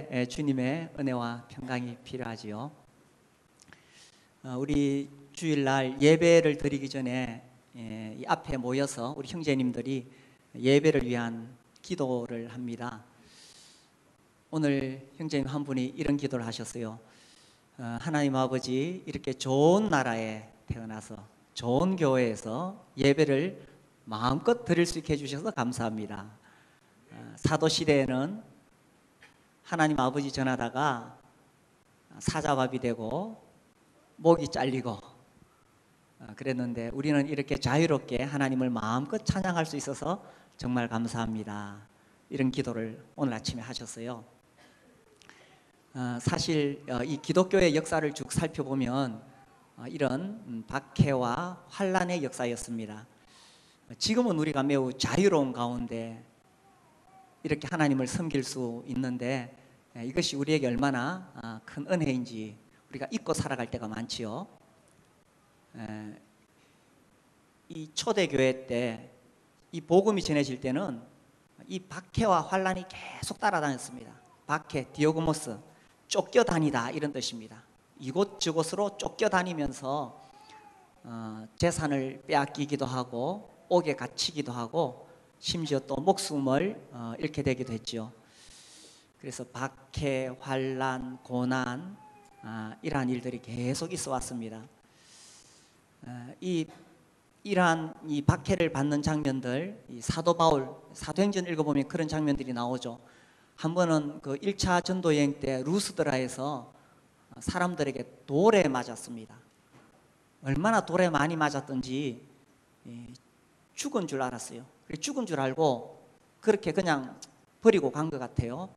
때 주님의 은혜와 평강이 필요하지요. 우리 주일날 예배를 드리기 전에 이 앞에 모여서 우리 형제님들이 예배를 위한 기도를 합니다. 오늘 형제님 한 분이 이런 기도를 하셨어요. 하나님 아버지, 이렇게 좋은 나라에 태어나서 좋은 교회에서 예배를 마음껏 드릴 수 있게 해주셔서 감사합니다. 사도시대에는 하나님 아버지 전하다가 사자밥이 되고 목이 잘리고 그랬는데 우리는 이렇게 자유롭게 하나님을 마음껏 찬양할 수 있어서 정말 감사합니다. 이런 기도를 오늘 아침에 하셨어요. 사실 이 기독교의 역사를 쭉 살펴보면 이런 박해와 환란의 역사였습니다. 지금은 우리가 매우 자유로운 가운데 이렇게 하나님을 섬길 수 있는데 이것이 우리에게 얼마나 큰 은혜인지 우리가 잊고 살아갈 때가 많지요. 이 초대교회 때 이 복음이 전해질 때는 이 박해와 환란이 계속 따라다녔습니다. 박해, 디오고모스, 쫓겨다니다 이런 뜻입니다. 이곳저곳으로 쫓겨다니면서 재산을 빼앗기기도 하고 옥에 갇히기도 하고 심지어 또 목숨을 잃게 되기도 했죠. 그래서 박해, 환란, 고난 이러한 일들이 계속 있어 왔습니다. 이러한 이 박해를 받는 장면들, 이 사도 바울 사도행전 읽어보면 그런 장면들이 나오죠. 한 번은 그 1차 전도 여행 때 루스드라에서 사람들에게 돌에 맞았습니다. 얼마나 돌에 많이 맞았던지 죽은 줄 알았어요. 죽은 줄 알고 그렇게 그냥 버리고 간 것 같아요.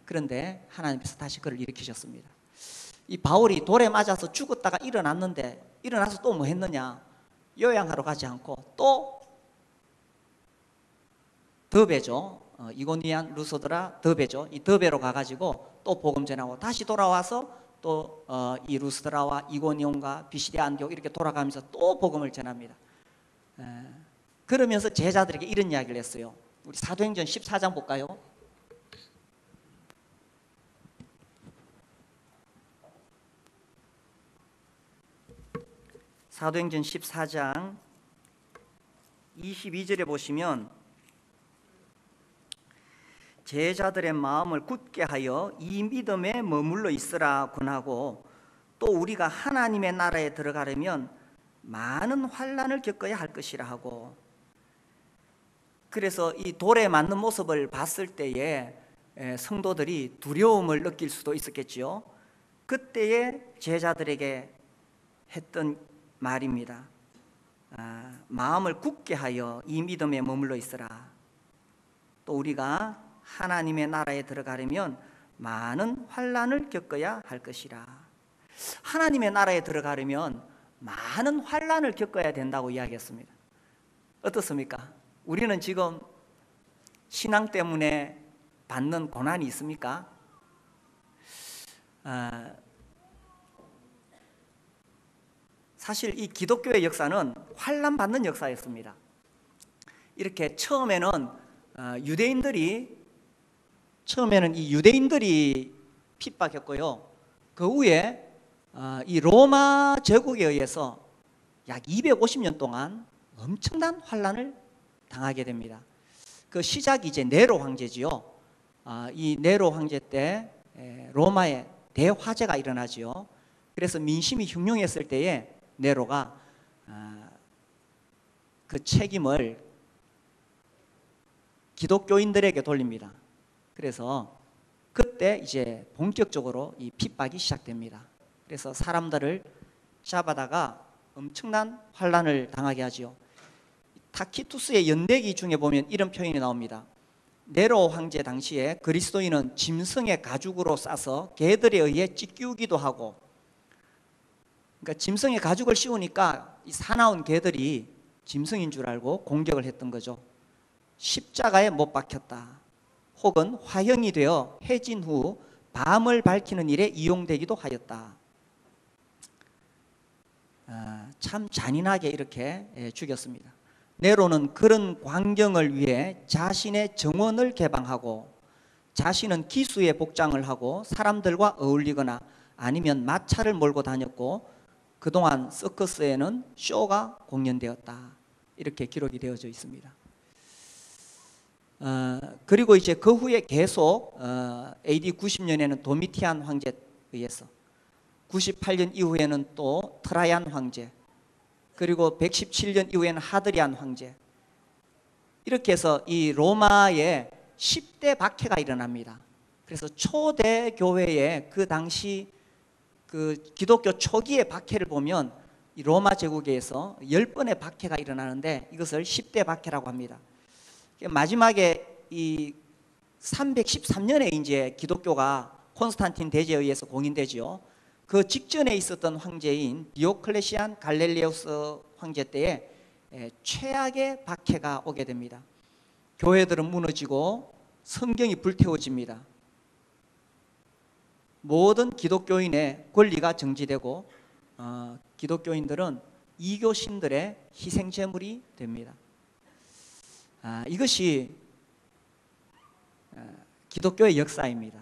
그런데 하나님께서 다시 그를 일으키셨습니다. 이 바울이 돌에 맞아서 죽었다가 일어났는데 일어나서 또 뭐 했느냐? 요양하러 가지 않고 또 더베죠. 이고니안, 루스드라, 더베죠. 이 더베로 가가지고 또 복음 전하고 다시 돌아와서 또 이 루스드라와 이고니온과 비시디아 안디옥 이렇게 돌아가면서 또 복음을 전합니다. 그러면서 제자들에게 이런 이야기를 했어요. 우리 사도행전 14장 볼까요? 사도행전 14장 22절에 보시면 제자들의 마음을 굳게 하여 이 믿음에 머물러 있으라 권하고 또 우리가 하나님의 나라에 들어가려면 많은 환난을 겪어야 할 것이라 하고, 그래서 이 돌에 맞는 모습을 봤을 때에 성도들이 두려움을 느낄 수도 있었겠지요. 그때에 제자들에게 했던 말입니다. 마음을 굳게 하여 이 믿음에 머물러 있으라. 또 우리가 하나님의 나라에 들어가려면 많은 환난을 겪어야 할 것이라. 하나님의 나라에 들어가려면 많은 환난을 겪어야 된다고 이야기했습니다. 어떻습니까? 우리는 지금 신앙 때문에 받는 고난이 있습니까? 사실 이 기독교의 역사는 환난 받는 역사였습니다. 이렇게 처음에는 이 유대인들이 핍박했고요. 그 후에 이 로마 제국에 의해서 약 250년 동안 엄청난 환난을 당하게 됩니다. 그 시작이 이제 네로 황제지요. 이 네로 황제 때 로마에 대화재가 일어나지요. 그래서 민심이 흉흉했을 때에 네로가 그 책임을 기독교인들에게 돌립니다. 그래서 그때 이제 본격적으로 이 핍박이 시작됩니다. 그래서 사람들을 잡아다가 엄청난 환난을 당하게 하지요. 타키투스의 연대기 중에 보면 이런 표현이 나옵니다. 네로 황제 당시에 그리스도인은 짐승의 가죽으로 싸서 개들에 의해 찢기우기도 하고, 그러니까 짐승의 가죽을 씌우니까 이 사나운 개들이 짐승인 줄 알고 공격을 했던 거죠. 십자가에 못 박혔다. 혹은 화형이 되어 해진 후 밤을 밝히는 일에 이용되기도 하였다. 참 잔인하게 이렇게 죽였습니다. 네로는 그런 광경을 위해 자신의 정원을 개방하고 자신은 기수의 복장을 하고 사람들과 어울리거나 아니면 마차를 몰고 다녔고 그동안 서커스에는 쇼가 공연되었다. 이렇게 기록이 되어져 있습니다. 그리고 이제 그 후에 계속 AD 90년에는 도미티안 황제에 의해서, 98년 이후에는 또 트라이안 황제, 그리고 117년 이후에는 하드리안 황제, 이렇게 해서 이 로마에 10대 박해가 일어납니다. 그래서 초대 교회의 그 당시 그 기독교 초기의 박해를 보면 이 로마 제국에서 10번의 박해가 일어나는데 이것을 10대 박해라고 합니다. 마지막에 이 313년에 이제 기독교가 콘스탄틴 대제에 의해서 공인되지요. 그 직전에 있었던 황제인 디오클레시안 갈릴레오스 황제 때에 최악의 박해가 오게 됩니다. 교회들은 무너지고 성경이 불태워집니다. 모든 기독교인의 권리가 정지되고 기독교인들은 이교신들의 희생제물이 됩니다. 이것이 기독교의 역사입니다.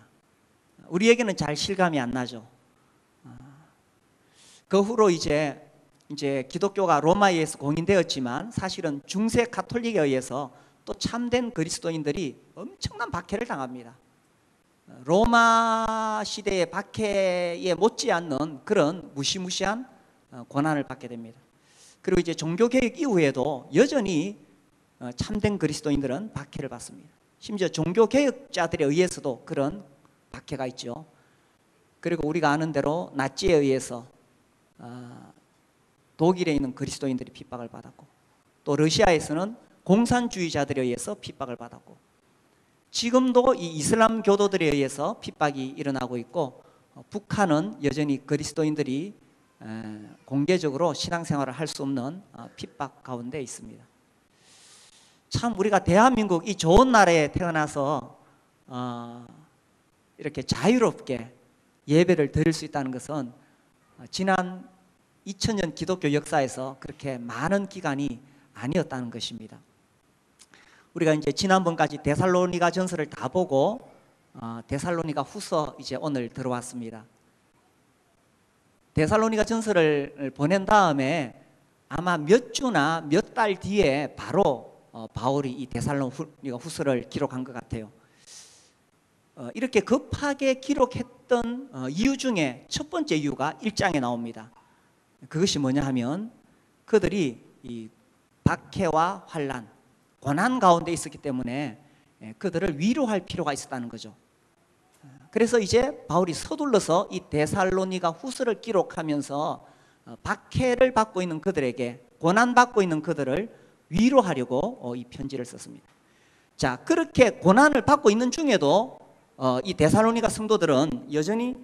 우리에게는 잘 실감이 안 나죠. 그 후로 이제 기독교가 로마에 의해서 공인되었지만 사실은 중세 가톨릭에 의해서 또 참된 그리스도인들이 엄청난 박해를 당합니다. 로마 시대의 박해에 못지않는 그런 무시무시한 고난을 받게 됩니다. 그리고 이제 종교개혁 이후에도 여전히 참된 그리스도인들은 박해를 받습니다. 심지어 종교개혁자들에 의해서도 그런 박해가 있죠. 그리고 우리가 아는 대로 나치에 의해서 독일에 있는 그리스도인들이 핍박을 받았고, 또 러시아에서는 공산주의자들에 의해서 핍박을 받았고, 지금도 이 이슬람 교도들에 의해서 핍박이 일어나고 있고, 북한은 여전히 그리스도인들이 공개적으로 신앙생활을 할 수 없는 핍박 가운데 있습니다. 참 우리가 대한민국 이 좋은 나라에 태어나서 이렇게 자유롭게 예배를 드릴 수 있다는 것은 지난 2000년 기독교 역사에서 그렇게 많은 기간이 아니었다는 것입니다. 우리가 이제 지난번까지 데살로니가 전서를 다 보고 데살로니가 후서 이제 오늘 들어왔습니다. 데살로니가 전서를 보낸 다음에 아마 몇 주나 몇 달 뒤에 바로 바울이 이 데살로니가 후서를 기록한 것 같아요. 이렇게 급하게 기록했던 이유 중에 첫 번째 이유가 1장에 나옵니다. 그것이 뭐냐 하면 그들이 이 박해와 환난, 고난 가운데 있었기 때문에 그들을 위로할 필요가 있었다는 거죠. 그래서 이제 바울이 서둘러서 이 데살로니가 후서를 기록하면서 박해를 받고 있는 그들에게, 고난받고 있는 그들을 위로하려고 이 편지를 썼습니다. 자, 그렇게 고난을 받고 있는 중에도 이 데살로니가 성도들은 여전히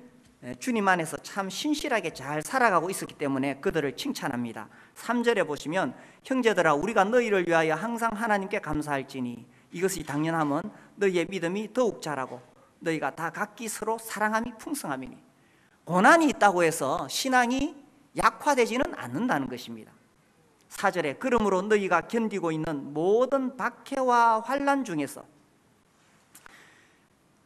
주님 안에서 참 신실하게 잘 살아가고 있었기 때문에 그들을 칭찬합니다. 3절에 보시면 형제들아 우리가 너희를 위하여 항상 하나님께 감사할지니 이것이 당연함은 너희의 믿음이 더욱 자라고 너희가 다 각기 서로 사랑함이 풍성함이니. 고난이 있다고 해서 신앙이 약화되지는 않는다는 것입니다. 4절에 그러므로 너희가 견디고 있는 모든 박해와 환난 중에서,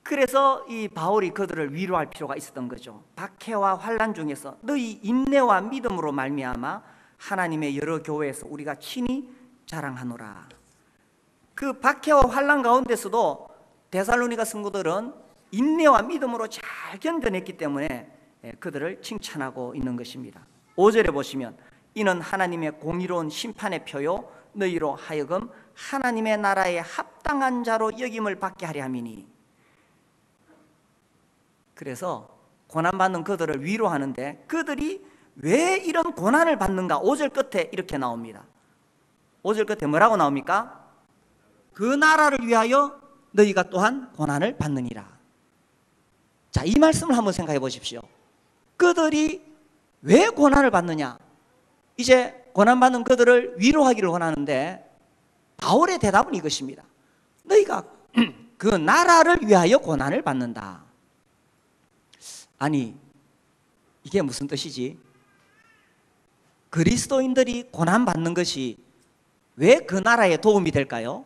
그래서 이 바울이 그들을 위로할 필요가 있었던 거죠. 박해와 환난 중에서 너희 인내와 믿음으로 말미암아 하나님의 여러 교회에서 우리가 친히 자랑하노라. 그 박해와 환난 가운데서도 데살로니가 성도들은 인내와 믿음으로 잘 견뎌냈기 때문에 그들을 칭찬하고 있는 것입니다. 5절에 보시면 이는 하나님의 공의로운 심판의 표요 너희로 하여금 하나님의 나라에 합당한 자로 여김을 받게 하려 함이니. 그래서 고난받는 그들을 위로하는데 그들이 왜 이런 고난을 받는가? 5절 끝에 이렇게 나옵니다. 5절 끝에 뭐라고 나옵니까? 그 나라를 위하여 너희가 또한 고난을 받느니라. 자, 이 말씀을 한번 생각해 보십시오. 그들이 왜 고난을 받느냐? 이제 고난받는 그들을 위로하기를 원하는데 바울의 대답은 이것입니다. 너희가 그 나라를 위하여 고난을 받는다. 아니, 이게 무슨 뜻이지? 그리스도인들이 고난받는 것이 왜 그 나라에 도움이 될까요?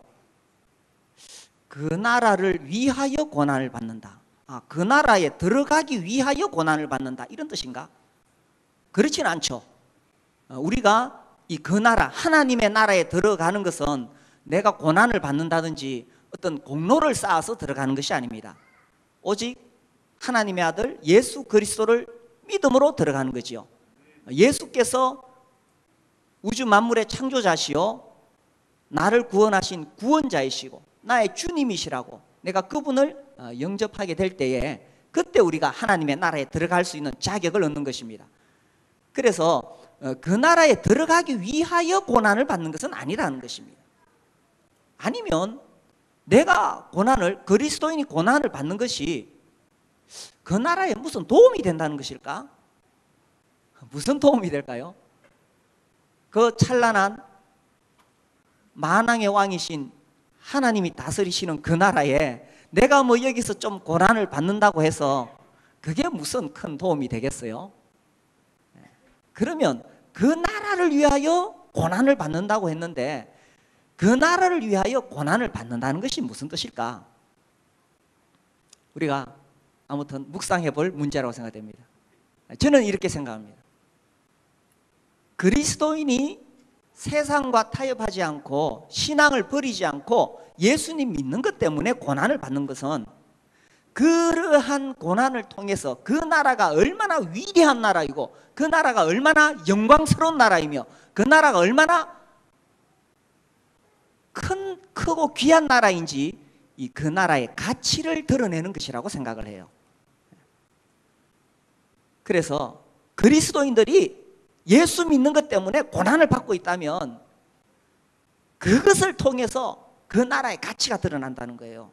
그 나라를 위하여 고난을 받는다. 그 나라에 들어가기 위하여 고난을 받는다, 이런 뜻인가? 그렇지는 않죠. 우리가 그 나라, 하나님의 나라에 들어가는 것은 내가 고난을 받는다든지 어떤 공로를 쌓아서 들어가는 것이 아닙니다. 오직 하나님의 아들 예수 그리스도를 믿음으로 들어가는 거지요. 예수께서 우주 만물의 창조자시요 나를 구원하신 구원자이시고 나의 주님이시라고 내가 그분을 영접하게 될 때에 그때 우리가 하나님의 나라에 들어갈 수 있는 자격을 얻는 것입니다. 그래서 그 나라에 들어가기 위하여 고난을 받는 것은 아니라는 것입니다. 아니면 내가 그리스도인이 고난을 받는 것이 그 나라에 무슨 도움이 된다는 것일까? 무슨 도움이 될까요? 그 찬란한 만왕의 왕이신 하나님이 다스리시는 그 나라에 내가 뭐 여기서 좀 고난을 받는다고 해서 그게 무슨 큰 도움이 되겠어요? 그러면 그 나라를 위하여 고난을 받는다고 했는데 그 나라를 위하여 고난을 받는다는 것이 무슨 뜻일까? 우리가 아무튼 묵상해 볼 문제라고 생각됩니다. 저는 이렇게 생각합니다. 그리스도인이 세상과 타협하지 않고 신앙을 버리지 않고 예수님 믿는 것 때문에 고난을 받는 것은 그러한 고난을 통해서 그 나라가 얼마나 위대한 나라이고 그 나라가 얼마나 영광스러운 나라이며 그 나라가 얼마나 크고 귀한 나라인지 그 나라의 가치를 드러내는 것이라고 생각을 해요. 그래서 그리스도인들이 예수 믿는 것 때문에 고난을 받고 있다면 그것을 통해서 그 나라의 가치가 드러난다는 거예요.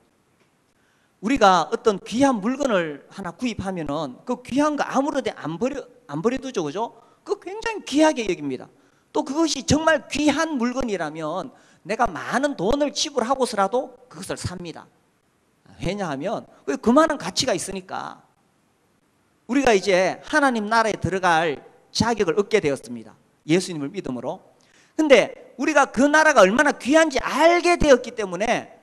우리가 어떤 귀한 물건을 하나 구입하면은 그 귀한 거 아무렇게 안 버려두죠, 그죠? 그 굉장히 귀하게 여깁니다. 또 그것이 정말 귀한 물건이라면 내가 많은 돈을 지불하고서라도 그것을 삽니다. 왜냐하면 그만한 가치가 있으니까. 우리가 이제 하나님 나라에 들어갈 자격을 얻게 되었습니다. 예수님을 믿음으로. 근데 우리가 그 나라가 얼마나 귀한지 알게 되었기 때문에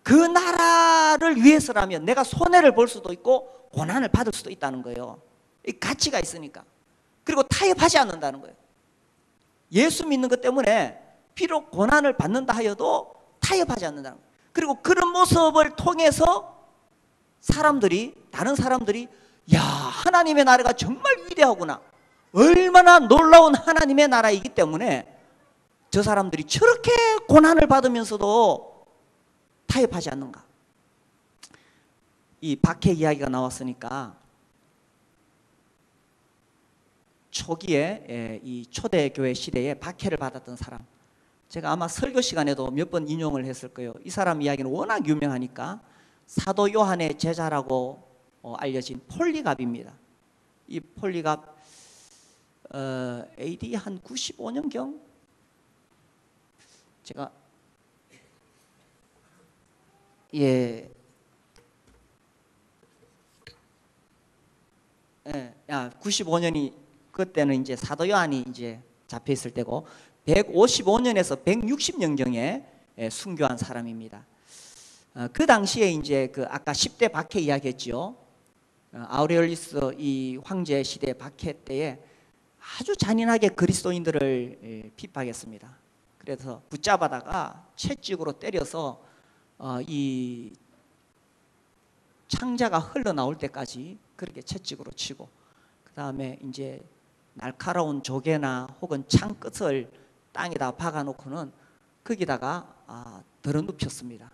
그 나라를 위해서라면 내가 손해를 볼 수도 있고 고난을 받을 수도 있다는 거예요. 이 가치가 있으니까. 그리고 타협하지 않는다는 거예요. 예수 믿는 것 때문에 비록 고난을 받는다 하여도 타협하지 않는다는 거예요. 그리고 그런 모습을 통해서 다른 사람들이 야, 하나님의 나라가 정말 위대하구나, 얼마나 놀라운 하나님의 나라이기 때문에 저 사람들이 저렇게 고난을 받으면서도 타협하지 않는가. 이 박해 이야기가 나왔으니까 초기에 이 초대교회 시대에 박해를 받았던 사람, 제가 아마 설교 시간에도 몇 번 인용을 했을 거예요. 이 사람 이야기는 워낙 유명하니까 사도 요한의 제자라고 알려진 폴리갑입니다. 이 폴리갑 AD 한 95년경 제가 95년이 그때는 이제 사도 요한이 이제 잡혀 있을 때고 155년에서 160년경에 순교한 사람입니다. 그 당시에 이제 그 아까 10대 박해 이야기했죠. 아우레올리스 이 황제 시대 박해 때에 아주 잔인하게 그리스도인들을 핍박했습니다. 그래서 붙잡아다가 채찍으로 때려서 이 창자가 흘러나올 때까지 그렇게 채찍으로 치고, 그 다음에 이제 날카로운 조개나 혹은 창 끝을 땅에다 박아놓고는 거기다가 덜어눕혔습니다.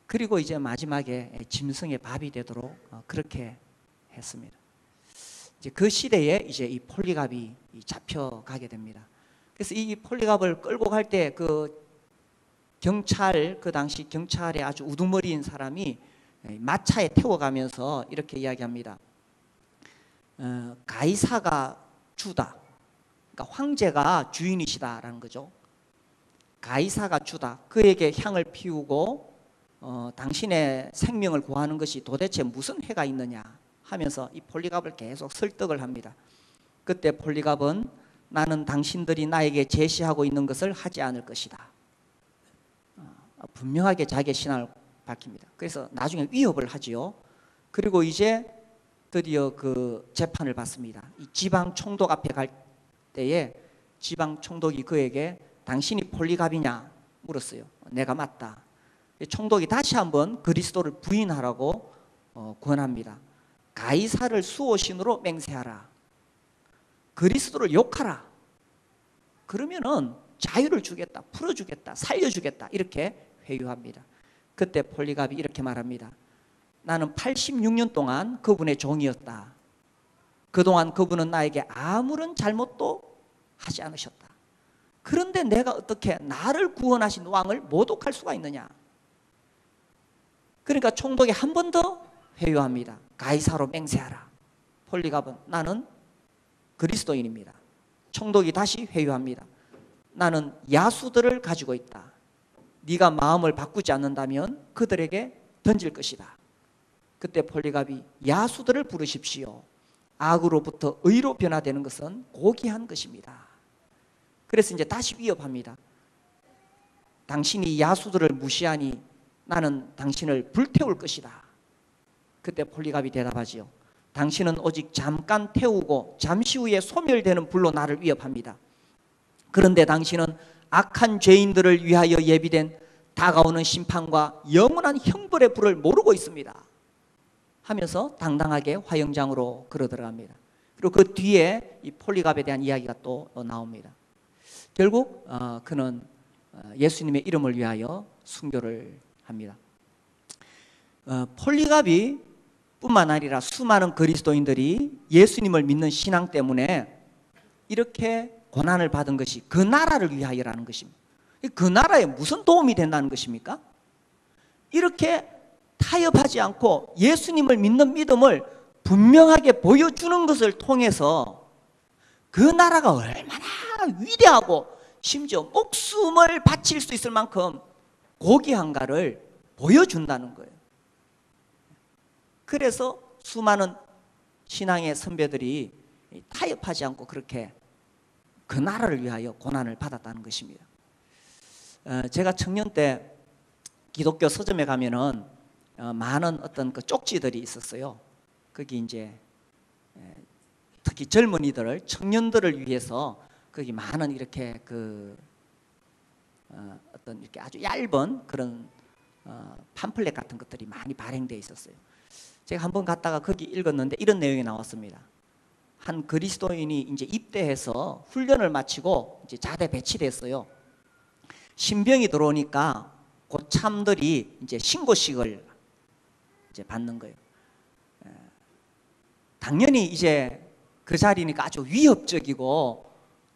그리고 이제 마지막에 짐승의 밥이 되도록 그렇게 했습니다. 이제 그 시대에 이제 이 폴리갑이 잡혀가게 됩니다. 그래서 이 폴리갑을 끌고 갈 때 그 당시 경찰의 아주 우두머리인 사람이 마차에 태워가면서 이렇게 이야기합니다. 가이사가 주다. 그러니까 황제가 주인이시다라는 거죠. 가이사가 주다. 그에게 향을 피우고 당신의 생명을 구하는 것이 도대체 무슨 해가 있느냐 하면서 이 폴리갑을 계속 설득을 합니다. 그때 폴리갑은 나는 당신들이 나에게 제시하고 있는 것을 하지 않을 것이다. 분명하게 자기의 신앙을 밝힙니다. 그래서 나중에 위협을 하지요. 그리고 이제 드디어 그 재판을 받습니다. 이 지방 총독 앞에 갈 때에 지방 총독이 그에게 당신이 폴리갑이냐 물었어요. 내가 맞다. 총독이 다시 한번 그리스도를 부인하라고 권합니다. 가이사를 수호신으로 맹세하라. 그리스도를 욕하라. 그러면은 자유를 주겠다, 풀어주겠다, 살려주겠다 이렇게 회유합니다. 그때 폴리갑이 이렇게 말합니다. 나는 86년 동안 그분의 종이었다. 그동안 그분은 나에게 아무런 잘못도 하지 않으셨다. 그런데 내가 어떻게 나를 구원하신 왕을 모독할 수가 있느냐. 그러니까 총독이 한 번 더 회유합니다. 가이사로 맹세하라. 폴리갑은 나는 그리스도인입니다. 총독이 다시 회유합니다. 나는 야수들을 가지고 있다. 네가 마음을 바꾸지 않는다면 그들에게 던질 것이다. 그때 폴리갑이 야수들을 부르십시오. 악으로부터 의로 변화되는 것은 고귀한 것입니다. 그래서 이제 다시 위협합니다. 당신이 야수들을 무시하니 나는 당신을 불태울 것이다. 그때 폴리갑이 대답하지요. 당신은 오직 잠깐 태우고 잠시 후에 소멸되는 불로 나를 위협합니다. 그런데 당신은 악한 죄인들을 위하여 예비된 다가오는 심판과 영원한 형벌의 불을 모르고 있습니다. 하면서 당당하게 화영장으로 걸어 들어갑니다. 그리고 그 뒤에 이 폴리갑에 대한 이야기가 또 나옵니다. 결국 그는 예수님의 이름을 위하여 순교를 합니다. 폴리갑이 뿐만 아니라 수많은 그리스도인들이 예수님을 믿는 신앙 때문에 이렇게 고난을 받은 것이 그 나라를 위하여라는 것입니다. 그 나라에 무슨 도움이 된다는 것입니까? 이렇게 타협하지 않고 예수님을 믿는 믿음을 분명하게 보여주는 것을 통해서 그 나라가 얼마나 위대하고 심지어 목숨을 바칠 수 있을 만큼 고귀한가를 보여준다는 거예요. 그래서 수많은 신앙의 선배들이 타협하지 않고 그렇게 그 나라를 위하여 고난을 받았다는 것입니다. 제가 청년 때 기독교 서점에 가면은 많은 어떤 그 쪽지들이 있었어요. 거기 이제 특히 젊은이들을, 청년들을 위해서 거기 많은 이렇게 그 어떤 이렇게 아주 얇은 그런 팜플렛 같은 것들이 많이 발행되어 있었어요. 제가 한번 갔다가 거기 읽었는데 이런 내용이 나왔습니다. 한 그리스도인이 이제 입대해서 훈련을 마치고 이제 자대 배치됐어요. 신병이 들어오니까 고참들이 이제 신고식을 이제 받는 거예요. 당연히 이제 그 자리니까 아주 위협적이고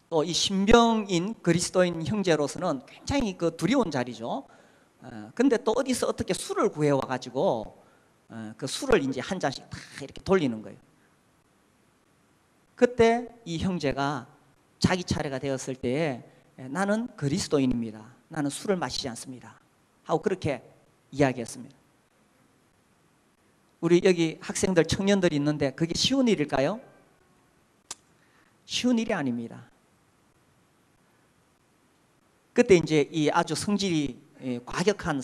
또 이 신병인 그리스도인 형제로서는 굉장히 그 두려운 자리죠. 근데 또 어디서 어떻게 술을 구해와 가지고 그 술을 이제 한 잔씩 다 이렇게 돌리는 거예요. 그때 이 형제가 자기 차례가 되었을 때에 나는 그리스도인입니다. 나는 술을 마시지 않습니다. 하고 그렇게 이야기했습니다. 우리 여기 학생들, 청년들이 있는데 그게 쉬운 일일까요? 쉬운 일이 아닙니다. 그때 이제 이 아주 성질이 과격한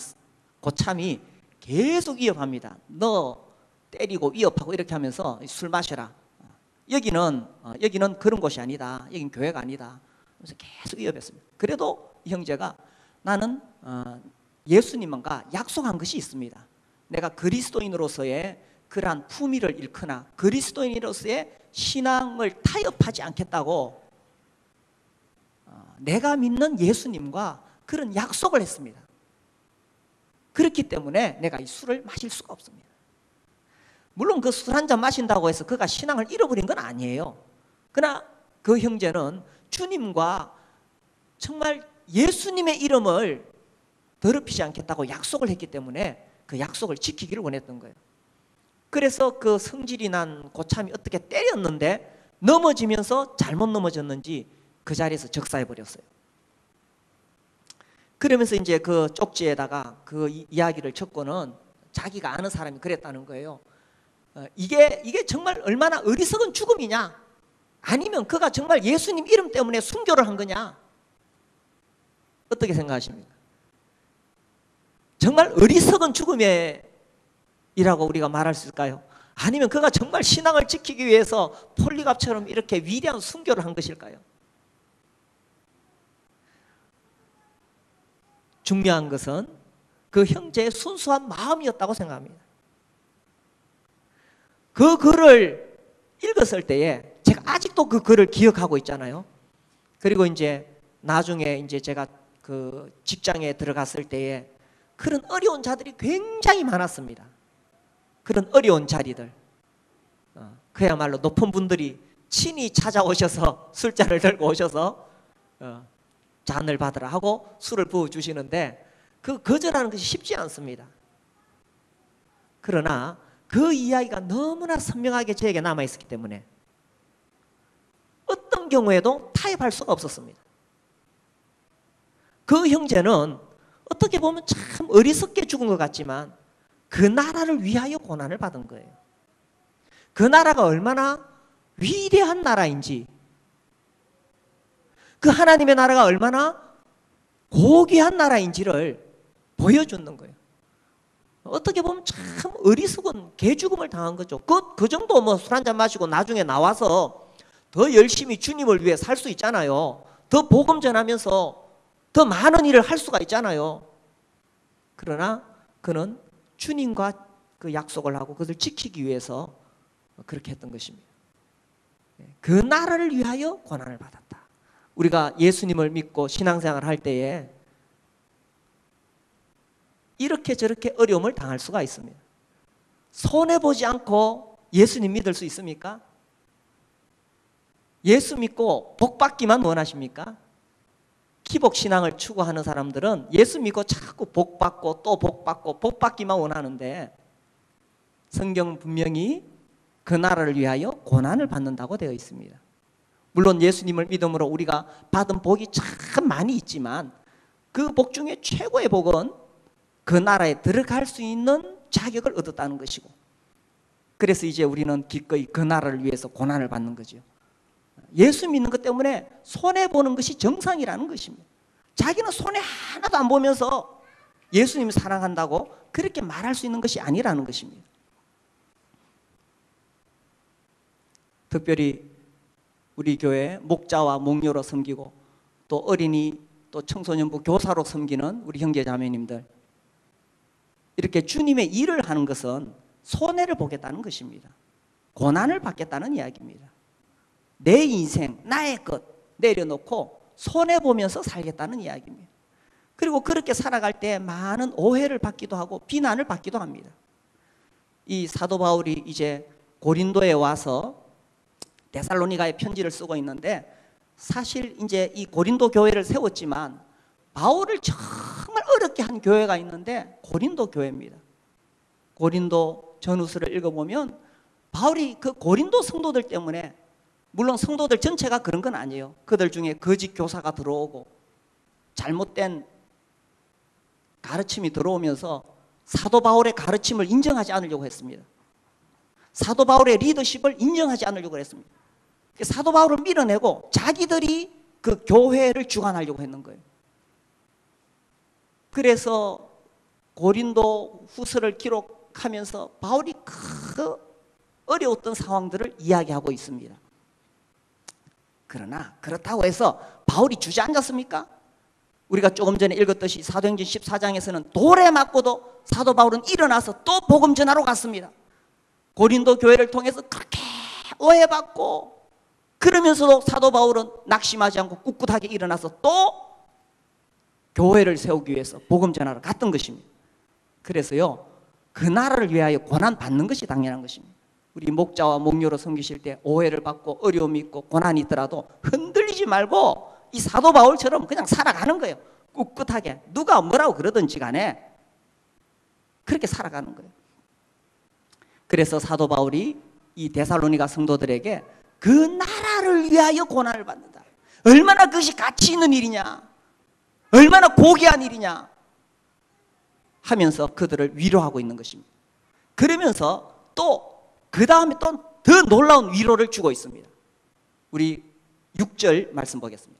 고참이 계속 위협합니다. 너 때리고 위협하고 이렇게 하면서 술 마셔라. 여기는 그런 곳이 아니다. 여긴 교회가 아니다. 그래서 계속 위협했습니다. 그래도 이 형제가 나는 예수님과 약속한 것이 있습니다. 내가 그리스도인으로서의 그러한 품위를 잃거나 그리스도인으로서의 신앙을 타협하지 않겠다고 내가 믿는 예수님과 그런 약속을 했습니다. 그렇기 때문에 내가 이 술을 마실 수가 없습니다. 물론 그 술 한 잔 마신다고 해서 그가 신앙을 잃어버린 건 아니에요. 그러나 그 형제는 주님과 정말 예수님의 이름을 더럽히지 않겠다고 약속을 했기 때문에 그 약속을 지키기를 원했던 거예요. 그래서 그 성질이 난 고참이 어떻게 때렸는데 넘어지면서 잘못 넘어졌는지 그 자리에서 적사해버렸어요. 그러면서 이제 그 쪽지에다가 그 이야기를 적고는 자기가 아는 사람이 그랬다는 거예요. 이게 정말 얼마나 어리석은 죽음이냐, 아니면 그가 정말 예수님 이름 때문에 순교를 한 거냐, 어떻게 생각하십니까? 정말 어리석은 죽음이라고 우리가 말할 수 있을까요? 아니면 그가 정말 신앙을 지키기 위해서 폴리갑처럼 이렇게 위대한 순교를 한 것일까요? 중요한 것은 그 형제의 순수한 마음이었다고 생각합니다. 그 글을 읽었을 때에 제가 아직도 그 글을 기억하고 있잖아요. 그리고 이제 나중에 이제 제가 그 직장에 들어갔을 때에 그런 어려운 자들이 굉장히 많았습니다. 그런 어려운 자리들, 그야말로 높은 분들이 친히 찾아오셔서 술잔을 들고 오셔서 잔을 받으라 하고 술을 부어주시는데 그 거절하는 것이 쉽지 않습니다. 그러나 그 이야기가 너무나 선명하게 저에게 남아있었기 때문에 어떤 경우에도 타협할 수가 없었습니다. 그 형제는 어떻게 보면 참 어리석게 죽은 것 같지만 그 나라를 위하여 고난을 받은 거예요. 그 나라가 얼마나 위대한 나라인지, 그 하나님의 나라가 얼마나 고귀한 나라인지를 보여주는 거예요. 어떻게 보면 참 어리석은 개죽음을 당한 거죠. 그 정도 뭐 술 한잔 마시고 나중에 나와서 더 열심히 주님을 위해 살 수 있잖아요. 더 복음 전하면서 더 많은 일을 할 수가 있잖아요. 그러나 그는 주님과 그 약속을 하고 그것을 지키기 위해서 그렇게 했던 것입니다. 그 나라를 위하여 고난을 받았다. 우리가 예수님을 믿고 신앙생활을 할 때에 이렇게 저렇게 어려움을 당할 수가 있습니다. 손해보지 않고 예수님 믿을 수 있습니까? 예수 믿고 복 받기만 원하십니까? 기복신앙을 추구하는 사람들은 예수 믿고 자꾸 복 받고 또 복 받고 복 받기만 원하는데 성경 분명히 그 나라를 위하여 고난을 받는다고 되어 있습니다. 물론 예수님을 믿음으로 우리가 받은 복이 참 많이 있지만 그 복 중에 최고의 복은 그 나라에 들어갈 수 있는 자격을 얻었다는 것이고, 그래서 이제 우리는 기꺼이 그 나라를 위해서 고난을 받는 거죠. 예수 믿는 것 때문에 손해보는 것이 정상이라는 것입니다. 자기는 손해 하나도 안 보면서 예수님 사랑한다고 그렇게 말할 수 있는 것이 아니라는 것입니다. 특별히 우리 교회 목자와 목녀로 섬기고 또 어린이 또 청소년부 교사로 섬기는 우리 형제 자매님들, 이렇게 주님의 일을 하는 것은 손해를 보겠다는 것입니다. 고난을 받겠다는 이야기입니다. 내 인생, 나의 것 내려놓고 손해보면서 살겠다는 이야기입니다. 그리고 그렇게 살아갈 때 많은 오해를 받기도 하고 비난을 받기도 합니다. 이 사도 바울이 이제 고린도에 와서 데살로니가에 편지를 쓰고 있는데, 사실 이제 이 고린도 교회를 세웠지만 바울을 정말 어렵게 한 교회가 있는데 고린도 교회입니다. 고린도 전후서를 읽어보면 바울이 그 고린도 성도들 때문에, 물론 성도들 전체가 그런 건 아니에요. 그들 중에 거짓 교사가 들어오고 잘못된 가르침이 들어오면서 사도 바울의 가르침을 인정하지 않으려고 했습니다. 사도 바울의 리더십을 인정하지 않으려고 했습니다. 사도 바울을 밀어내고 자기들이 그 교회를 주관하려고 했는 거예요. 그래서 고린도 후서를 기록하면서 바울이 그 어려웠던 상황들을 이야기하고 있습니다. 그러나 그렇다고 해서 바울이 주저앉았습니까? 우리가 조금 전에 읽었듯이 사도행전 14장에서는 돌에 맞고도 사도 바울은 일어나서 또 복음 전하러 갔습니다. 고린도 교회를 통해서 그렇게 오해받고, 그러면서도 사도 바울은 낙심하지 않고 꿋꿋하게 일어나서 또 교회를 세우기 위해서 복음 전하러 갔던 것입니다. 그래서요, 그 나라를 위하여 고난 받는 것이 당연한 것입니다. 우리 목자와 목녀로 섬기실 때 오해를 받고 어려움이 있고 고난이 있더라도 흔들리지 말고 이 사도 바울처럼 그냥 살아가는 거예요. 꿋꿋하게 누가 뭐라고 그러든지 간에 그렇게 살아가는 거예요. 그래서 사도 바울이 이 데살로니가 성도들에게 그 나라를 위하여 고난을 받는다, 얼마나 그것이 가치 있는 일이냐, 얼마나 고귀한 일이냐 하면서 그들을 위로하고 있는 것입니다. 그러면서 또 그 다음에 또 더 놀라운 위로를 주고 있습니다. 우리 6절 말씀 보겠습니다.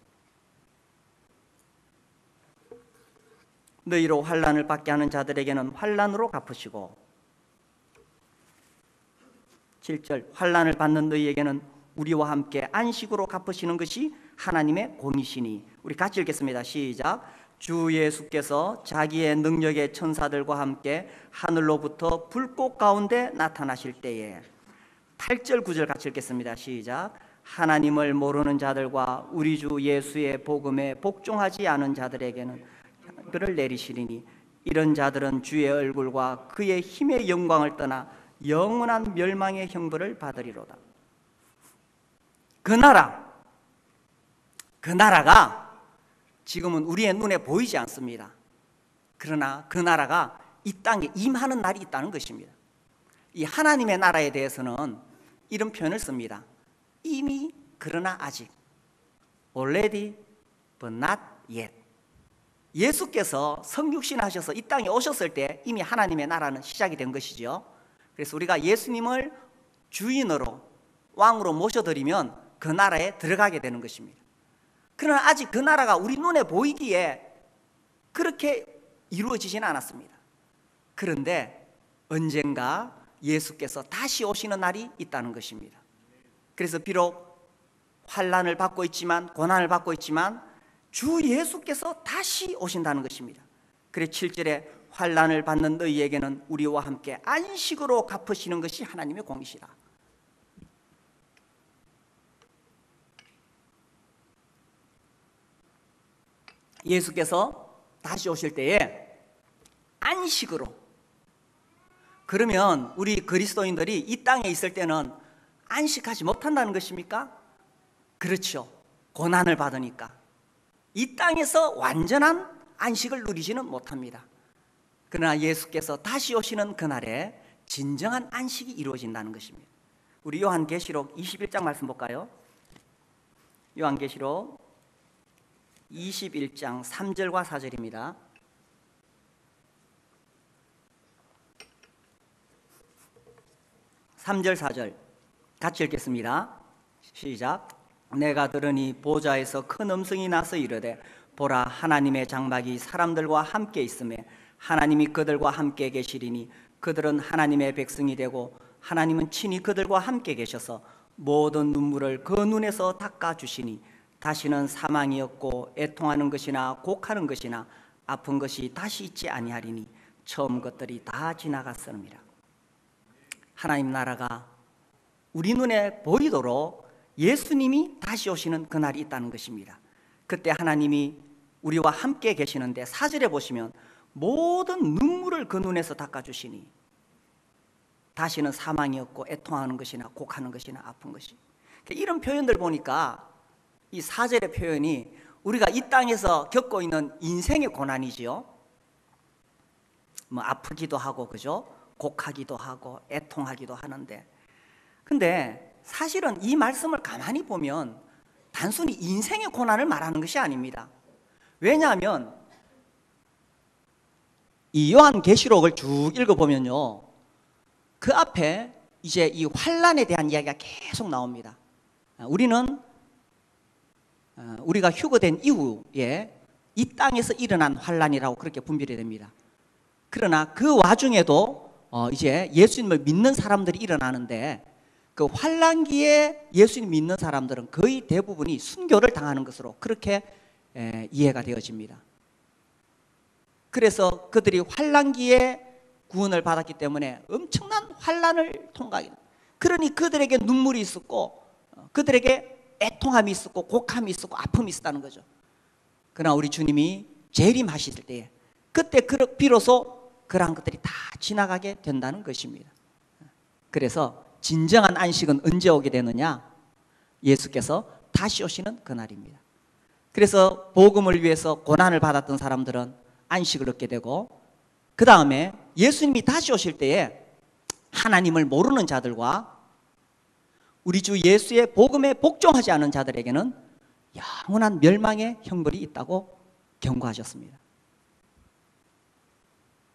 너희로 환난을 받게 하는 자들에게는 환난으로 갚으시고 7절 환난을 받는 너희에게는 우리와 함께 안식으로 갚으시는 것이 하나님의 공이시니. 우리 같이 읽겠습니다. 시작. 주 예수께서 자기의 능력의 천사들과 함께 하늘로부터 불꽃 가운데 나타나실 때에 8절 9절 같이 읽겠습니다. 시작. 하나님을 모르는 자들과 우리 주 예수의 복음에 복종하지 않은 자들에게는 그를 내리시리니 이런 자들은 주의 얼굴과 그의 힘의 영광을 떠나 영원한 멸망의 형벌을 받으리로다. 그 나라가 지금은 우리의 눈에 보이지 않습니다. 그러나 그 나라가 이 땅에 임하는 날이 있다는 것입니다. 이 하나님의 나라에 대해서는 이런 표현을 씁니다. 이미 그러나 아직 already but not yet. 예수께서 성육신 하셔서 이 땅에 오셨을 때 이미 하나님의 나라는 시작이 된 것이죠. 그래서 우리가 예수님을 주인으로 왕으로 모셔드리면 그 나라에 들어가게 되는 것입니다. 그러나 아직 그 나라가 우리 눈에 보이기에 그렇게 이루어지지는 않았습니다. 그런데 언젠가 예수께서 다시 오시는 날이 있다는 것입니다. 그래서 비록 환난을 받고 있지만, 고난을 받고 있지만 주 예수께서 다시 오신다는 것입니다. 그래서 7절에 환난을 받는 너희에게는 우리와 함께 안식으로 갚으시는 것이 하나님의 공이시라. 예수께서 다시 오실 때에 안식으로, 그러면 우리 그리스도인들이 이 땅에 있을 때는 안식하지 못한다는 것입니까? 그렇죠. 고난을 받으니까 이 땅에서 완전한 안식을 누리지는 못합니다. 그러나 예수께서 다시 오시는 그날에 진정한 안식이 이루어진다는 것입니다. 우리 요한계시록 21장 말씀 볼까요? 요한계시록 21장 3절과 4절입니다. 3절 4절 같이 읽겠습니다. 시작. 내가 들으니 보좌에서 큰 음성이 나서 이르되 보라 하나님의 장막이 사람들과 함께 있음에 하나님이 그들과 함께 계시리니 그들은 하나님의 백성이 되고 하나님은 친히 그들과 함께 계셔서 모든 눈물을 그 눈에서 닦아주시니 다시는 사망이 없고 애통하는 것이나 곡하는 것이나 아픈 것이 다시 있지 아니하리니 처음 것들이 다 지나갔음이라. 하나님 나라가 우리 눈에 보이도록 예수님이 다시 오시는 그날이 있다는 것입니다. 그때 하나님이 우리와 함께 계시는데 4절에 보시면 모든 눈물을 그 눈에서 닦아주시니 다시는 사망이 없고 애통하는 것이나 곡하는 것이나 아픈 것이. 이런 표현들 보니까 이 4절의 표현이 우리가 이 땅에서 겪고 있는 인생의 고난이지요. 뭐 아프기도 하고 그죠? 곡하기도 하고 애통하기도 하는데, 근데 사실은 이 말씀을 가만히 보면 단순히 인생의 고난을 말하는 것이 아닙니다. 왜냐하면 이 요한계시록을 쭉 읽어보면요, 그 앞에 이제 이 환난에 대한 이야기가 계속 나옵니다. 우리가 휴거된 이후에 이 땅에서 일어난 환난이라고 그렇게 분별이 됩니다. 그러나 그 와중에도 이제 예수님을 믿는 사람들이 일어나는데, 그 환난기에 예수님 믿는 사람들은 거의 대부분이 순교를 당하는 것으로 그렇게 이해가 되어집니다. 그래서 그들이 환난기에 구원을 받았기 때문에 엄청난 환난을 통과하게, 그러니 그들에게 눈물이 있었고 그들에게 애통함이 있었고 곡함이 있었고 아픔이 있었다는 거죠. 그러나 우리 주님이 재림하실 때에 그때 비로소 그러한 것들이 다 지나가게 된다는 것입니다. 그래서 진정한 안식은 언제 오게 되느냐? 예수께서 다시 오시는 그날입니다. 그래서 복음을 위해서 고난을 받았던 사람들은 안식을 얻게 되고, 그 다음에 예수님이 다시 오실 때에 하나님을 모르는 자들과 우리 주 예수의 복음에 복종하지 않은 자들에게는 영원한 멸망의 형벌이 있다고 경고하셨습니다.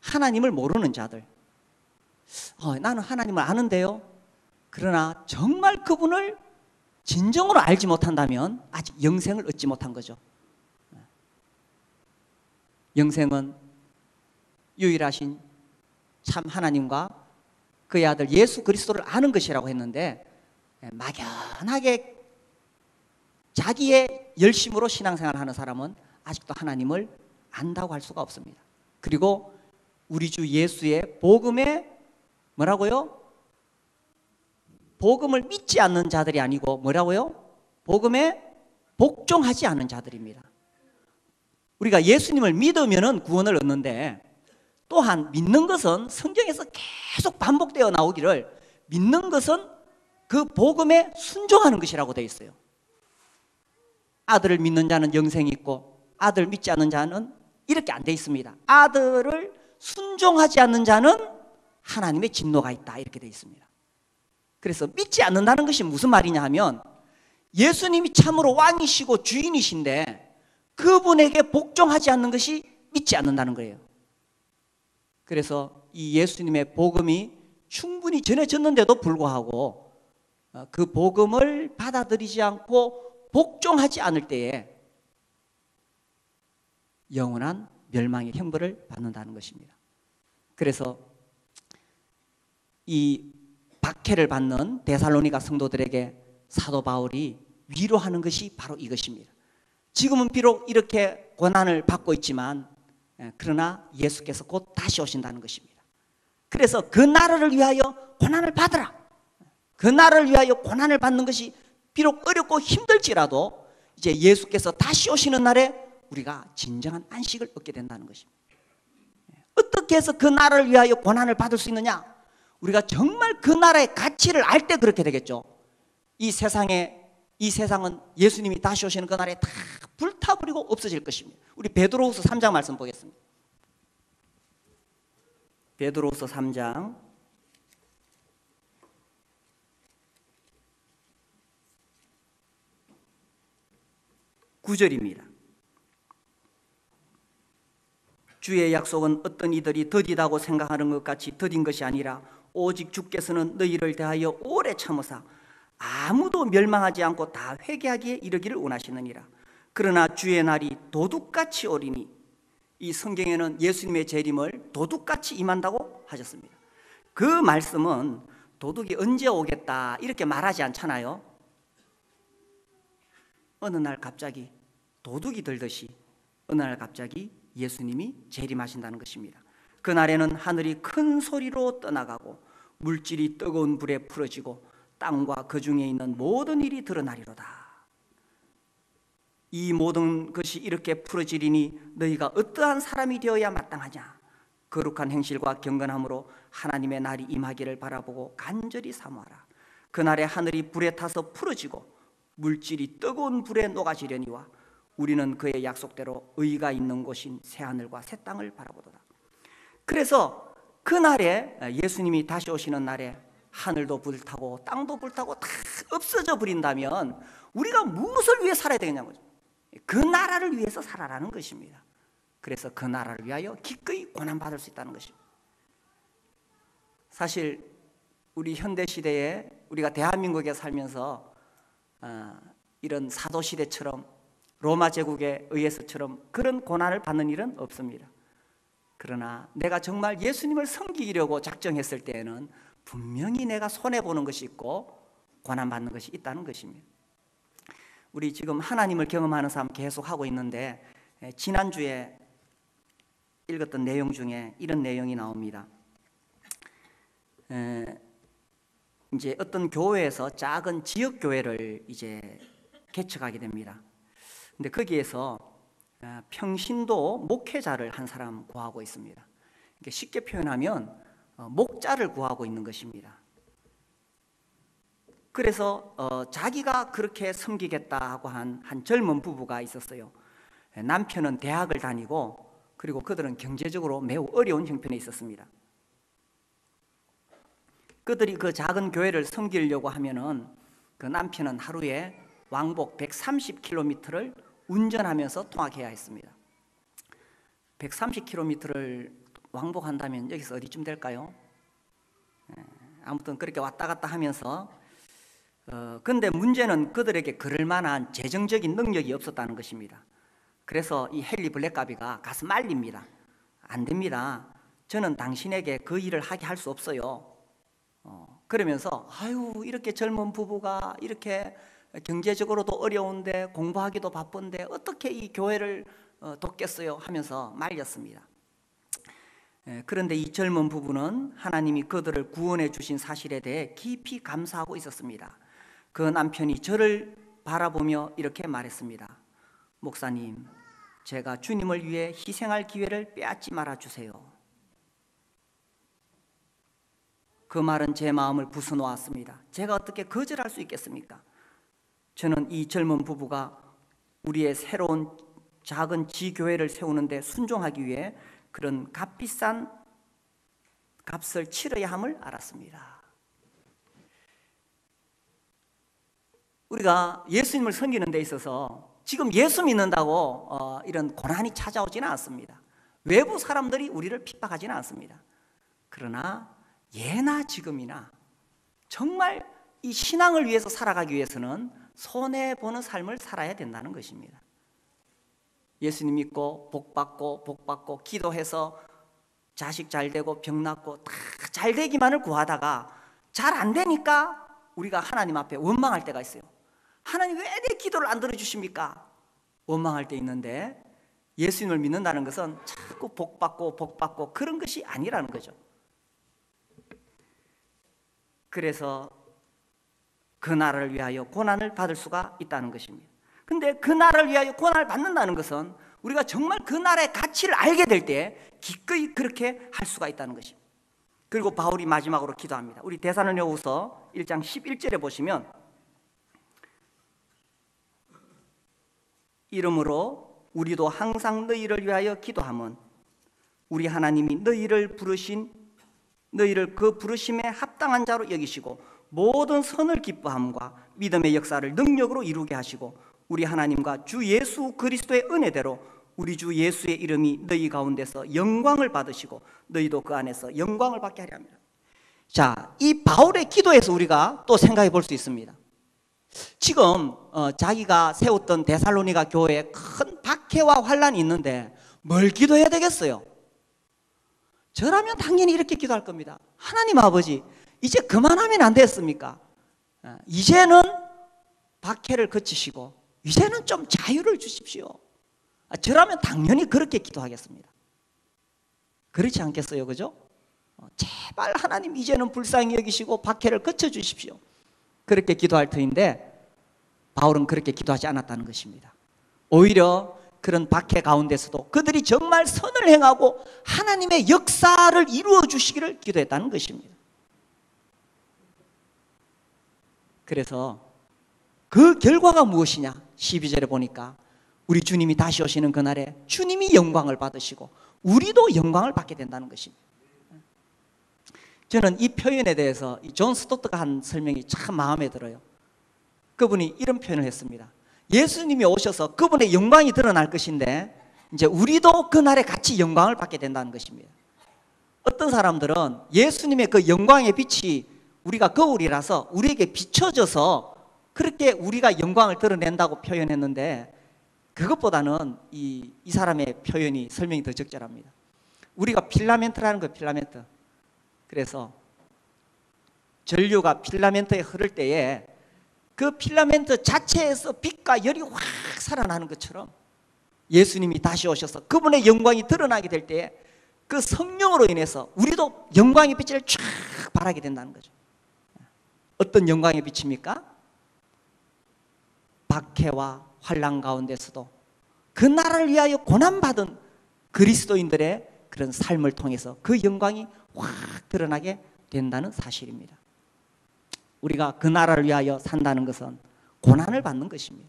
하나님을 모르는 자들, 나는 하나님을 아는데요, 그러나 정말 그분을 진정으로 알지 못한다면 아직 영생을 얻지 못한 거죠. 영생은 유일하신 참 하나님과 그의 아들 예수 그리스도를 아는 것이라고 했는데, 막연하게 자기의 열심으로 신앙생활을 하는 사람은 아직도 하나님을 안다고 할 수가 없습니다. 그리고 우리 주 예수의 복음에 뭐라고요? 복음을 믿지 않는 자들이 아니고 뭐라고요? 복음에 복종하지 않는 자들입니다. 우리가 예수님을 믿으면 구원을 얻는데, 또한 믿는 것은 성경에서 계속 반복되어 나오기를, 믿는 것은 그 복음에 순종하는 것이라고 되어 있어요. 아들을 믿는 자는 영생이 있고 아들 믿지 않는 자는 이렇게 안 되어 있습니다. 아들을 순종하지 않는 자는 하나님의 진노가 있다, 이렇게 되어 있습니다. 그래서 믿지 않는다는 것이 무슨 말이냐 하면, 예수님이 참으로 왕이시고 주인이신데 그분에게 복종하지 않는 것이 믿지 않는다는 거예요. 그래서 이 예수님의 복음이 충분히 전해졌는데도 불구하고 그 복음을 받아들이지 않고 복종하지 않을 때에 영원한 멸망의 형벌을 받는다는 것입니다. 그래서 이 박해를 받는 데살로니가 성도들에게 사도 바울이 위로하는 것이 바로 이것입니다. 지금은 비록 이렇게 고난을 받고 있지만 그러나 예수께서 곧 다시 오신다는 것입니다. 그래서 그 나라를 위하여 고난을 받으라. 그 나라를 위하여 고난을 받는 것이 비록 어렵고 힘들지라도 이제 예수께서 다시 오시는 날에 우리가 진정한 안식을 얻게 된다는 것입니다. 어떻게 해서 그 나라를 위하여 고난을 받을 수 있느냐? 우리가 정말 그 나라의 가치를 알 때 그렇게 되겠죠. 이 세상은 예수님이 다시 오시는 그 날에 다 불타버리고 없어질 것입니다. 우리 베드로후서 3장 말씀 보겠습니다. 베드로후서 3장 9절입니다. 주의 약속은 어떤 이들이 더디다고 생각하는 것 같이 더딘 것이 아니라 오직 주께서는 너희를 대하여 오래 참으사 아무도 멸망하지 않고 다 회개하기에 이르기를 원하시느니라. 그러나 주의 날이 도둑같이 오리니, 이 성경에는 예수님의 재림을 도둑같이 임한다고 하셨습니다. 그 말씀은 도둑이 언제 오겠다 이렇게 말하지 않잖아요. 어느 날 갑자기 도둑이 들듯이 어느 날 갑자기 예수님이 재림하신다는 것입니다. 그날에는 하늘이 큰 소리로 떠나가고 물질이 뜨거운 불에 풀어지고 땅과 그 중에 있는 모든 일이 드러나리로다. 이 모든 것이 이렇게 풀어지리니 너희가 어떠한 사람이 되어야 마땅하냐? 거룩한 행실과 경건함으로 하나님의 날이 임하기를 바라보고 간절히 사모하라. 그날에 하늘이 불에 타서 풀어지고 물질이 뜨거운 불에 녹아지려니와 우리는 그의 약속대로 의가 있는 곳인 새하늘과 새 땅을 바라보도다. 그래서 그날에, 예수님이 다시 오시는 날에 하늘도 불타고 땅도 불타고 다 없어져 버린다면 우리가 무엇을 위해 살아야 되겠냐는 거죠. 그 나라를 위해서 살아라는 것입니다. 그래서 그 나라를 위하여 기꺼이 고난받을 수 있다는 것입니다. 사실 우리 현대시대에 우리가 대한민국에 살면서 이런 사도시대처럼 로마 제국에 의해서처럼 그런 고난을 받는 일은 없습니다. 그러나 내가 정말 예수님을 섬기려고 작정했을 때에는 분명히 내가 손해보는 것이 있고 고난받는 것이 있다는 것입니다. 우리 지금 하나님을 경험하는 삶 계속 하고 있는데, 지난주에 읽었던 내용 중에 이런 내용이 나옵니다. 이제 어떤 교회에서 작은 지역 교회를 이제 개척하게 됩니다. 근데 거기에서 평신도 목회자를 한 사람 구하고 있습니다. 쉽게 표현하면 목자를 구하고 있는 것입니다. 그래서 자기가 그렇게 섬기겠다고 한 젊은 부부가 있었어요. 남편은 대학을 다니고 그리고 그들은 경제적으로 매우 어려운 형편에 있었습니다. 그들이 그 작은 교회를 섬기려고 하면은 그 남편은 하루에 왕복 130km를 운전하면서 통학해야 했습니다. 130km를 왕복한다면 여기서 어디쯤 될까요? 아무튼 그렇게 왔다 갔다 하면서 근데 문제는 그들에게 그럴 만한 재정적인 능력이 없었다는 것입니다. 그래서 이 헨리 블랙가비가 가서 말립니다. 안 됩니다. 저는 당신에게 그 일을 하게 할 수 없어요. 그러면서 아유, 이렇게 젊은 부부가 이렇게 경제적으로도 어려운데 공부하기도 바쁜데 어떻게 이 교회를 돕겠어요 하면서 말렸습니다. 그런데 이 젊은 부부는 하나님이 그들을 구원해 주신 사실에 대해 깊이 감사하고 있었습니다. 그 남편이 저를 바라보며 이렇게 말했습니다. 목사님, 제가 주님을 위해 희생할 기회를 빼앗지 말아주세요. 그 말은 제 마음을 부숴놓았습니다. 제가 어떻게 거절할 수 있겠습니까? 저는 이 젊은 부부가 우리의 새로운 작은 지교회를 세우는데 순종하기 위해 그런 값비싼 값을 치러야 함을 알았습니다. 우리가 예수님을 섬기는 데 있어서 지금 예수 믿는다고 이런 고난이 찾아오지는 않습니다. 외부 사람들이 우리를 핍박하지는 않습니다. 그러나 예나 지금이나 정말 이 신앙을 위해서 살아가기 위해서는 손해보는 삶을 살아야 된다는 것입니다. 예수님 믿고 복받고 기도해서 자식 잘 되고 병 낫고 다 잘 되기만을 구하다가 잘 안 되니까 우리가 하나님 앞에 원망할 때가 있어요. 하나님 왜 내 기도를 안 들어주십니까? 원망할 때 있는데, 예수님을 믿는다는 것은 자꾸 복받고 그런 것이 아니라는 거죠. 그래서 그 나라를 위하여 고난을 받을 수가 있다는 것입니다. 근데 그 나라를 위하여 고난을 받는다는 것은 우리가 정말 그 나라의 가치를 알게 될 때 기꺼이 그렇게 할 수가 있다는 것입니다. 그리고 바울이 마지막으로 기도합니다. 우리 데살로니가후서 1장 11절에 보시면, 이러므로 우리도 항상 너희를 위하여 기도함은 우리 하나님이 너희를 그 부르심에 합당한 자로 여기시고 모든 선을 기뻐함과 믿음의 역사를 능력으로 이루게 하시고 우리 하나님과 주 예수 그리스도의 은혜대로 우리 주 예수의 이름이 너희 가운데서 영광을 받으시고 너희도 그 안에서 영광을 받게 하려 합니다. 자, 이 바울의 기도에서 우리가 또 생각해 볼 수 있습니다. 지금 자기가 세웠던 데살로니가 교회에 큰 박해와 환란이 있는데 뭘 기도해야 되겠어요? 저라면 당연히 이렇게 기도할 겁니다. 하나님 아버지, 이제 그만하면 안 됐습니까? 이제는 박해를 그치시고 이제는 좀 자유를 주십시오. 저라면 당연히 그렇게 기도하겠습니다. 그렇지 않겠어요? 그죠? 제발 하나님 이제는 불쌍히 여기시고 박해를 그쳐 주십시오. 그렇게 기도할 터인데 바울은 그렇게 기도하지 않았다는 것입니다. 오히려 그런 박해 가운데서도 그들이 정말 선을 행하고 하나님의 역사를 이루어 주시기를 기도했다는 것입니다. 그래서 그 결과가 무엇이냐? 12절에 보니까 우리 주님이 다시 오시는 그날에 주님이 영광을 받으시고 우리도 영광을 받게 된다는 것입니다. 저는 이 표현에 대해서 존 스토트가 한 설명이 참 마음에 들어요. 그분이 이런 표현을 했습니다. 예수님이 오셔서 그분의 영광이 드러날 것인데 이제 우리도 그날에 같이 영광을 받게 된다는 것입니다. 어떤 사람들은 예수님의 그 영광의 빛이 우리가 거울이라서 우리에게 비춰져서 그렇게 우리가 영광을 드러낸다고 표현했는데, 그것보다는 이 사람의 표현이 설명이 더 적절합니다. 우리가 필라멘트라는 거예요. 필라멘트. 그래서 전류가 필라멘트에 흐를 때에 그 필라멘트 자체에서 빛과 열이 확 살아나는 것처럼 예수님이 다시 오셔서 그분의 영광이 드러나게 될 때에 그 성령으로 인해서 우리도 영광의 빛을 쫙 발하게 된다는 거죠. 어떤 영광의 빛입니까? 박해와 환난 가운데서도 그 나라를 위하여 고난받은 그리스도인들의 그런 삶을 통해서 그 영광이 확 드러나게 된다는 사실입니다. 우리가 그 나라를 위하여 산다는 것은 고난을 받는 것입니다.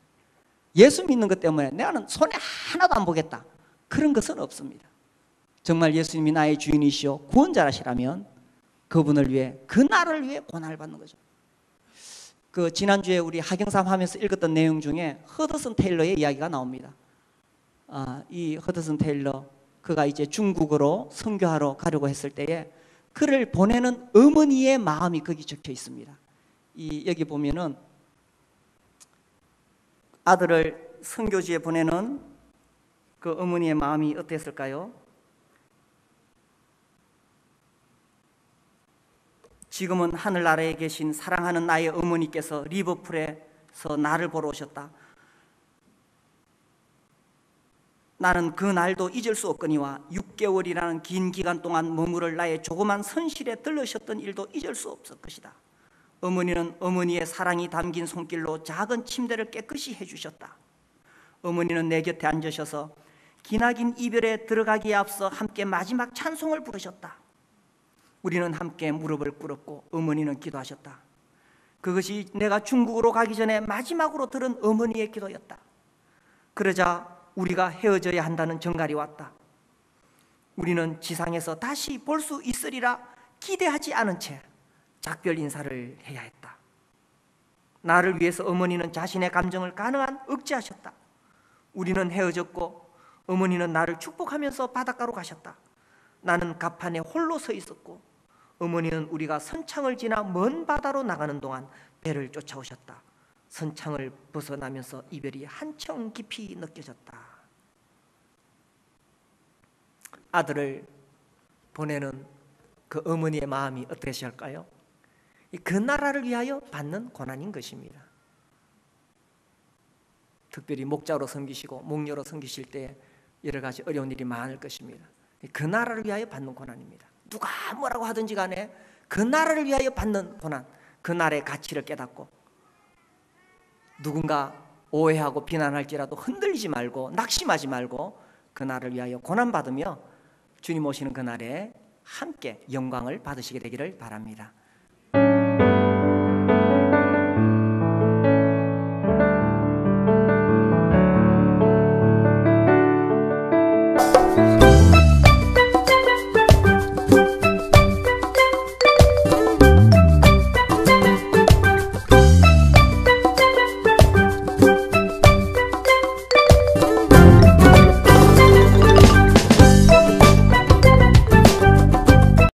예수 믿는 것 때문에 내가는 손해 하나도 안 보겠다, 그런 것은 없습니다. 정말 예수님이 나의 주인이시오 구원자라시라면 그분을 위해, 그 나라를 위해 고난을 받는 거죠. 그 지난주에 우리 하경삼 하면서 읽었던 내용 중에 허드슨 테일러의 이야기가 나옵니다. 이 허드슨 테일러, 그가 이제 중국으로 선교하러 가려고 했을 때에 그를 보내는 어머니의 마음이 거기 적혀 있습니다. 여기 보면은 아들을 선교지에 보내는 그 어머니의 마음이 어땠을까요? 지금은 하늘나라에 계신 사랑하는 나의 어머니께서 리버풀에서 나를 보러 오셨다. 나는 그 날도 잊을 수 없거니와 6개월이라는 긴 기간 동안 머무를 나의 조그만 선실에 들르셨던 일도 잊을 수 없을 것이다. 어머니는 어머니의 사랑이 담긴 손길로 작은 침대를 깨끗이 해주셨다. 어머니는 내 곁에 앉으셔서 기나긴 이별에 들어가기에 앞서 함께 마지막 찬송을 부르셨다. 우리는 함께 무릎을 꿇었고 어머니는 기도하셨다. 그것이 내가 중국으로 가기 전에 마지막으로 들은 어머니의 기도였다. 그러자 우리가 헤어져야 한다는 정갈이 왔다. 우리는 지상에서 다시 볼 수 있으리라 기대하지 않은 채 작별 인사를 해야 했다. 나를 위해서 어머니는 자신의 감정을 가능한 억제하셨다. 우리는 헤어졌고 어머니는 나를 축복하면서 바닷가로 가셨다. 나는 갑판에 홀로 서 있었고 어머니는 우리가 선창을 지나 먼 바다로 나가는 동안 배를 쫓아오셨다. 선창을 벗어나면서 이별이 한층 깊이 느껴졌다. 아들을 보내는 그 어머니의 마음이 어떠실까요? 그 나라를 위하여 받는 고난인 것입니다. 특별히 목자로 섬기시고 목녀로 섬기실 때 여러 가지 어려운 일이 많을 것입니다. 그 나라를 위하여 받는 고난입니다. 누가 뭐라고 하든지 간에 그 나라를 위하여 받는 고난, 그 나라의 가치를 깨닫고 누군가 오해하고 비난할지라도 흔들리지 말고 낙심하지 말고 그 나라를 위하여 고난받으며 주님 오시는 그날에 함께 영광을 받으시게 되기를 바랍니다.